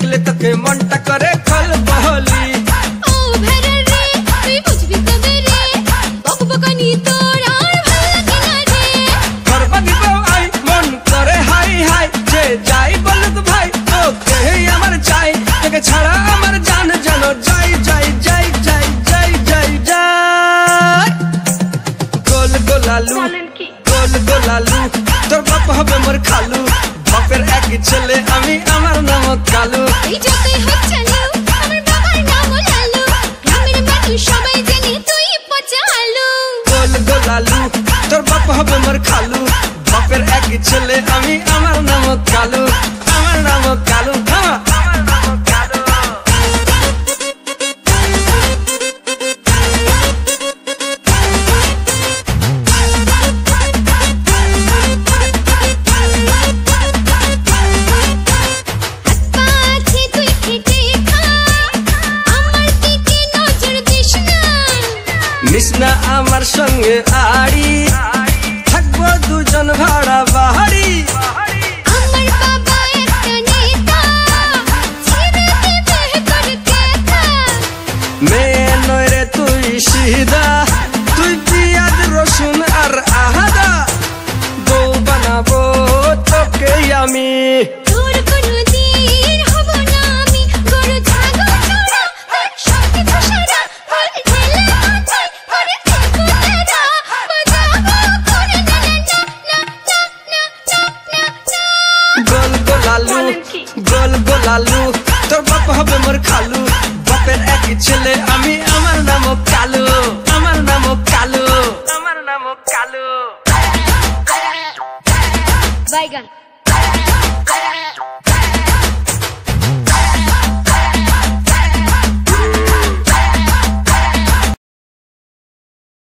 দেখলে তোকে মনটা করে খল বহলি। ও ভেড়া রে তুই বুঝবি কবে রে, বকবকানি তোর আর ভালো লাগে না রে। করবা দিব আই মন করে হাই হাই, যে যাই বলুক ভাই ওকে আমার চাই, তোকে ছাড়া আমার জান জানো যাই যাই যাই যাই যাই যাই যাই। গোল গোলালু গোল গোলালু তোর বাপ হবে মোর খালু, বাপের এক ছেলে আমি আমার নাম কালু। এই যতই হোক চালু আমার বাবার নাম লালু, গ্রামের মানুষ সবাই জানে তুই পচা আলু। গোল গোলালু তোর বাপ হবে মোর খালু, বাপের এক ছেলে আমি আমার নাম কালু, আমার নাম কালু, আমার নাম কালু। পাছে তুই খেটে খা, আমার দিকে নজর দিস না। নিস না আমার সঙ্গে আড়ি, থাকবো দুজন ভাড়া বাহারি। আমার বাবা একটা নেতা, ছেড়ে দেবে করতে থা। মেয়ে নয় রে তুই সিধা, তুই পিয়াজ রসুন আর আহাদা, বউ বানাবো তোকে আমি। তোর কোনো দিন হব না আমি, গরু ছাগল চড়া তোর সব কিছু সারা, বল ঢেলে মাথায় করে থেকো তেরা, বাজাবো করে না না না না না না না না। গোল গোলালু গোল গোলালু তোর বাপ হবে মোর খালু, বাপের এক ছেলে আমি আমার নাম কালু।